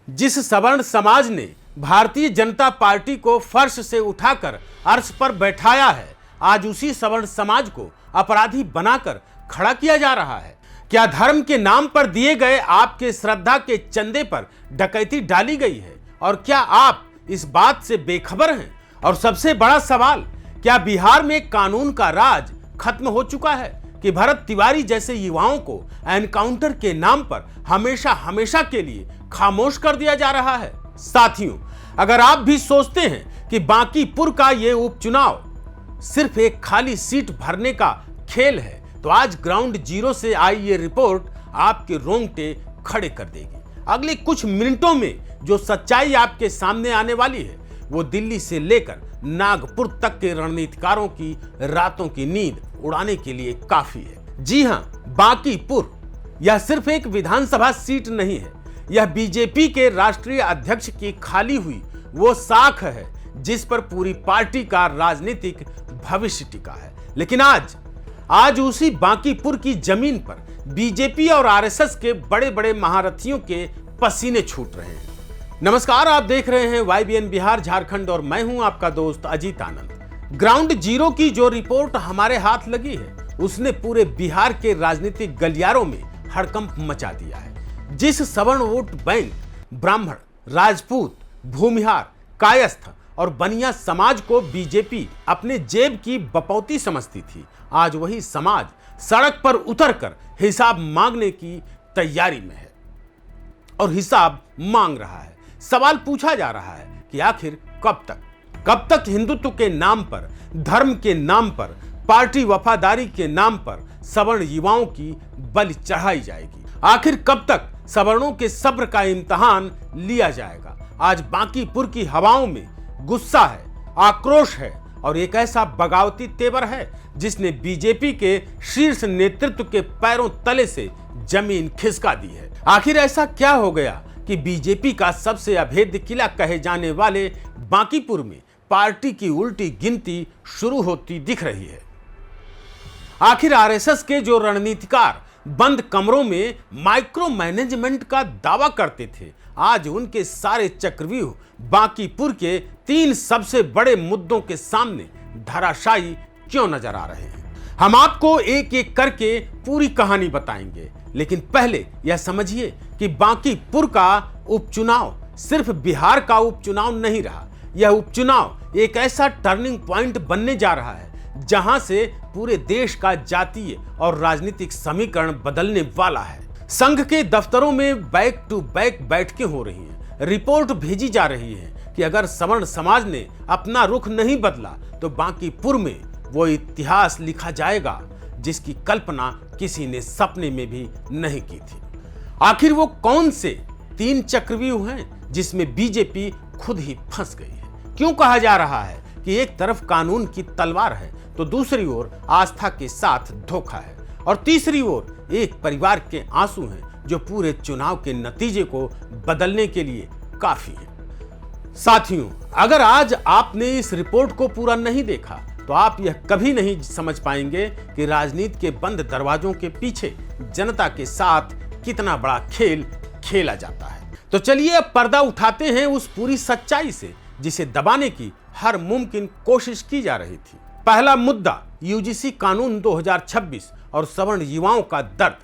जिस सवर्ण समाज ने भारतीय जनता पार्टी को फर्श से उठाकर अर्श पर बैठाया है, आज उसी सवर्ण समाज को अपराधी बनाकर खड़ा किया जा रहा है। क्या धर्म के नाम पर दिए गए आपके श्रद्धा के चंदे पर डकैती डाली गई है? और क्या आप इस बात से बेखबर हैं? और सबसे बड़ा सवाल, क्या बिहार में कानून का राज खत्म हो चुका है कि भरत तिवारी जैसे युवाओं को एनकाउंटर के नाम पर हमेशा हमेशा के लिए खामोश कर दिया जा रहा है? साथियों, अगर आप भी सोचते हैं कि बांकीपुर का ये उपचुनाव सिर्फ एक खाली सीट भरने का खेल है, तो आज ग्राउंड जीरो से आई ये रिपोर्ट आपके रोंगटे खड़े कर देगी। अगले कुछ मिनटों में जो सच्चाई आपके सामने आने वाली है, वो दिल्ली से लेकर नागपुर तक के रणनीतिकारों की रातों की नींद उड़ाने के लिए काफी है। जी हां, बांकीपुर यह सिर्फ एक विधानसभा सीट नहीं है, यह बीजेपी के राष्ट्रीय अध्यक्ष की खाली हुई वो साख है जिस पर पूरी पार्टी का राजनीतिक भविष्य टिका है। लेकिन आज उसी बांकीपुर की जमीन पर बीजेपी और आरएसएस के बड़े बड़े महारथियों के पसीने छूट रहे हैं। नमस्कार, आप देख रहे हैं YBN बिहार झारखंड और मैं हूं आपका दोस्त अजीत आनंद। ग्राउंड जीरो की जो रिपोर्ट हमारे हाथ लगी है, उसने पूरे बिहार के राजनीतिक गलियारों में हड़कंप मचा दिया है। जिस सवर्ण वोट बैंक ब्राह्मण, राजपूत, भूमिहार, कायस्थ और बनिया समाज को बीजेपी अपने जेब की बपौती समझती थी, आज वही समाज सड़क पर उतरकर हिसाब मांगने की तैयारी में है और हिसाब मांग रहा है। सवाल पूछा जा रहा है कि आखिर कब तक हिंदुत्व के नाम पर, धर्म के नाम पर, पार्टी वफादारी के नाम पर सवर्ण युवाओं की बलि चढ़ाई जाएगी? आखिर कब तक सवर्णों के सब्र का इम्तिहान लिया जाएगा? आज बांकीपुर की हवाओं में गुस्सा है, आक्रोश है और एक ऐसा बगावती तेवर है जिसने बीजेपी के शीर्ष नेतृत्व के पैरों तले से जमीन खिसका दी है। आखिर ऐसा क्या हो गया कि बीजेपी का सबसे अभेद्य किला कहे जाने वाले बांकीपुर में पार्टी की उल्टी गिनती शुरू होती दिख रही है? आखिर आरएसएस के जो रणनीतिकार बंद कमरों में माइक्रो मैनेजमेंट का दावा करते थे, आज उनके सारे चक्रव्यूह बांकीपुर के 3 सबसे बड़े मुद्दों के सामने धराशायी क्यों नजर आ रहे हैं? हम आपको एक एक करके पूरी कहानी बताएंगे, लेकिन पहले यह समझिए कि बांकीपुर का उपचुनाव सिर्फ बिहार का उपचुनाव नहीं रहा। यह उपचुनाव एक ऐसा टर्निंग पॉइंट बनने जा रहा है जहां से पूरे देश का जातीय और राजनीतिक समीकरण बदलने वाला है। संघ के दफ्तरों में बैक टू बैक बैठकें हो रही हैं। रिपोर्ट भेजी जा रही है कि अगर सवर्ण समाज ने अपना रुख नहीं बदला तो बांकीपुर में वो इतिहास लिखा जाएगा जिसकी कल्पना किसी ने सपने में भी नहीं की थी। आखिर वो कौन से 3 चक्रव्यूह हैं जिसमें बीजेपी खुद ही फंस गई है? क्यों कहा जा रहा है कि एक तरफ कानून की तलवार है तो दूसरी ओर आस्था के साथ धोखा है और तीसरी ओर एक परिवार के आंसू हैं जो पूरे चुनाव के नतीजे को बदलने के लिए काफी है? साथियों, अगर आज आपने इस रिपोर्ट को पूरा नहीं देखा तो आप यह कभी नहीं समझ पाएंगे कि राजनीति के बंद दरवाजों के पीछे जनता के साथ कितना बड़ा खेल खेला जाता है। तो चलिए अब पर्दा उठाते हैं उस पूरी सच्चाई से जिसे दबाने की हर मुमकिन कोशिश की जा रही थी। पहला मुद्दा, यूजीसी कानून 2026 और सवर्ण युवाओं का दर्द।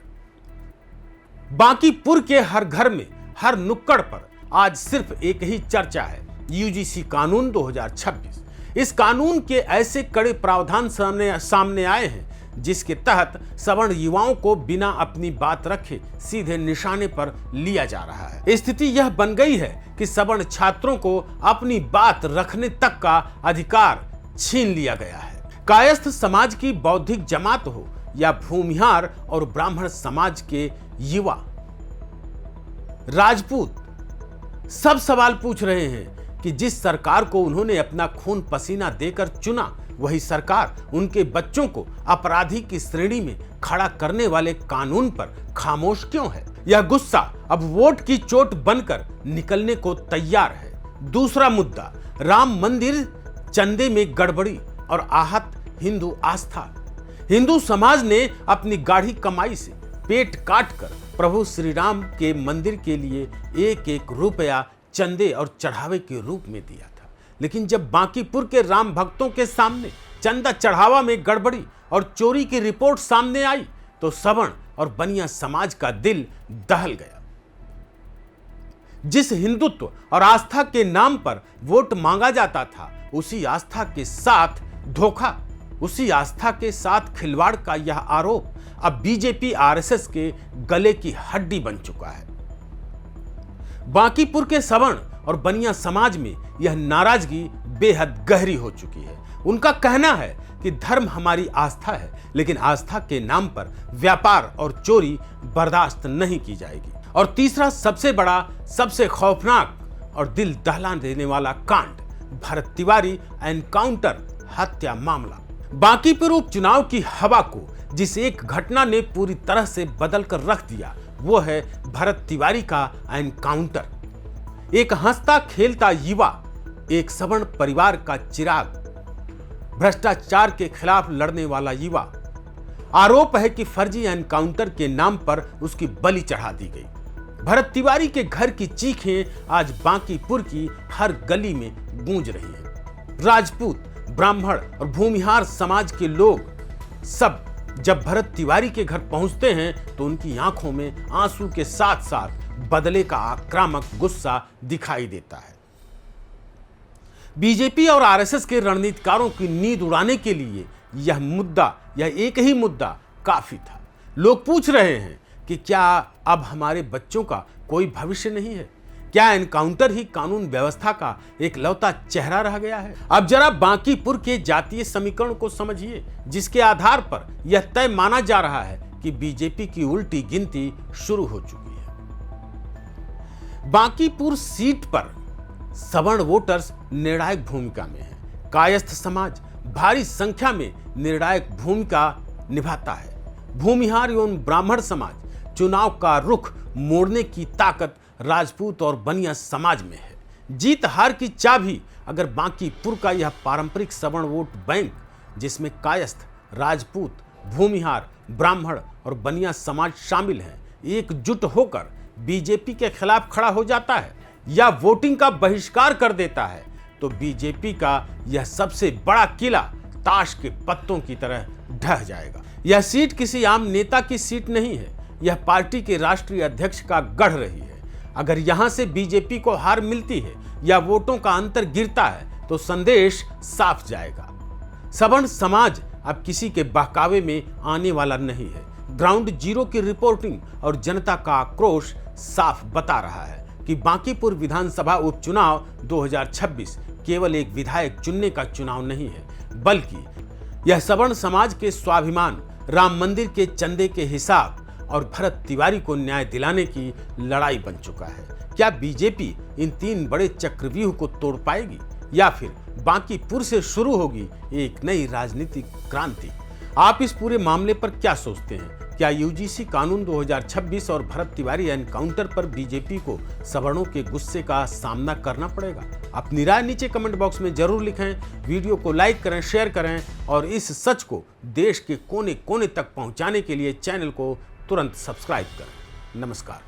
बांकीपुर के हर घर में, हर नुक्कड़ पर आज सिर्फ एक ही चर्चा है, यूजीसी कानून 2026। इस कानून के ऐसे कड़े प्रावधान सामने आए हैं जिसके तहत सवर्ण युवाओं को बिना अपनी बात रखे सीधे निशाने पर लिया जा रहा है। स्थिति यह बन गई है कि सवर्ण छात्रों को अपनी बात रखने तक का अधिकार छीन लिया गया है। कायस्थ समाज की बौद्धिक जमात हो या भूमिहार और ब्राह्मण समाज के युवा, राजपूत, सब सवाल पूछ रहे हैं कि जिस सरकार को उन्होंने अपना खून पसीना देकर चुना, वही सरकार उनके बच्चों को अपराधी की श्रेणी में खड़ा करने वाले कानून पर खामोश क्यों है? यह गुस्सा अब वोट की चोट बनकर निकलने को तैयार है। दूसरा मुद्दा, राम मंदिर चंदे में गड़बड़ी और आहत हिंदू आस्था। हिंदू समाज ने अपनी गाढ़ी कमाई से पेट काटकर प्रभु श्री राम के मंदिर के लिए एक एक रुपया चंदे और चढ़ावे के रूप में दिया था। लेकिन जब बांकीपुर के राम भक्तों के सामने चंदा चढ़ावा में गड़बड़ी और चोरी की रिपोर्ट सामने आई तो सवर्ण और बनिया समाज का दिल दहल गया। जिस हिंदुत्व और आस्था के नाम पर वोट मांगा जाता था, उसी आस्था के साथ धोखा, उसी आस्था के साथ खिलवाड़ का यह आरोप अब बीजेपी आरएसएस के गले की हड्डी बन चुका है। बांकीपुर के सवर्ण और बनिया समाज में यह नाराजगी बेहद गहरी हो चुकी है। उनका कहना है कि धर्म हमारी आस्था है, लेकिन आस्था के नाम पर व्यापार और चोरी बर्दाश्त नहीं की जाएगी। और तीसरा सबसे बड़ा, सबसे खौफनाक और दिल दहला देने वाला कांड, भरत तिवारी एनकाउंटर हत्या मामला। बांकीपुर उपचुनाव की हवा को जिस एक घटना ने पूरी तरह से बदल कर रख दिया, वो है भरत तिवारी का एनकाउंटर। एक हंसता खेलता युवा, एक सवर्ण परिवार का चिराग, भ्रष्टाचार के खिलाफ लड़ने वाला युवा। आरोप है कि फर्जी एनकाउंटर के नाम पर उसकी बलि चढ़ा दी गई। भरत तिवारी के घर की चीखें आज बांकीपुर की हर गली में गूंज रही हैं। राजपूत, ब्राह्मण और भूमिहार समाज के लोग सब जब भरत तिवारी के घर पहुंचते हैं तो उनकी आंखों में आंसू के साथ साथ बदले का आक्रामक गुस्सा दिखाई देता है। बीजेपी और आरएसएस के रणनीतिकारों की नींद उड़ाने के लिए यह एक ही मुद्दा काफी था। लोग पूछ रहे हैं कि क्या अब हमारे बच्चों का कोई भविष्य नहीं है? क्या एनकाउंटर ही कानून व्यवस्था का एक लौता चेहरा रह गया है? अब जरा बांकीपुर के जातीय समीकरण को समझिए, जिसके आधार पर यह तय माना जा रहा है कि बीजेपी की उल्टी गिनती शुरू हो चुकी है। बांकीपुर सीट पर सवर्ण वोटर्स निर्णायक भूमिका में हैं। कायस्थ समाज भारी संख्या में निर्णायक भूमिका निभाता है। भूमिहार एवं ब्राह्मण समाज चुनाव का रुख मोड़ने की ताकत राजपूत और बनिया समाज में है। जीत हार की चाबी अगर बांकीपुर का यह पारंपरिक सवर्ण वोट बैंक, जिसमें कायस्थ, राजपूत, भूमिहार, ब्राह्मण और बनिया समाज शामिल हैं, एकजुट होकर बीजेपी के खिलाफ खड़ा हो जाता है या वोटिंग का बहिष्कार कर देता है, तो बीजेपी का यह सबसे बड़ा किला ताश के पत्तों की तरह ढह जाएगा। यह सीट किसी आम नेता की सीट नहीं है, यह पार्टी के राष्ट्रीय अध्यक्ष का गढ़ रही है। अगर यहां से बीजेपी को हार मिलती है या वोटों का अंतर गिरता है तो संदेश साफ जाएगा। सवर्ण समाज अब किसी के बहकावे में आने वाला नहीं है। ग्राउंड जीरो की रिपोर्टिंग और जनता का आक्रोश साफ बता रहा है कि बांकीपुर विधानसभा उपचुनाव 2026 केवल एक विधायक चुनने का चुनाव नहीं है, बल्कि यह सवर्ण समाज के स्वाभिमान, राम मंदिर के चंदे के हिसाब और भरत तिवारी को न्याय दिलाने की लड़ाई बन चुका है। क्या बीजेपी इन तीन बड़े चक्रव्यूह को तोड़ पाएगी या फिर बांकीपुर से शुरू होगी एक नई राजनीतिक क्रांति? आप इस पूरे मामले पर क्या सोचते हैं? क्या यूजीसी कानून 2026 और भरत तिवारी एनकाउंटर पर बीजेपी को सवर्णों के गुस्से का सामना करना पड़ेगा? अपनी राय नीचे कमेंट बॉक्स में जरूर लिखें। वीडियो को लाइक करें, शेयर करें और इस सच को देश के कोने कोने तक पहुंचाने के लिए चैनल को तुरंत सब्सक्राइब करें। नमस्कार।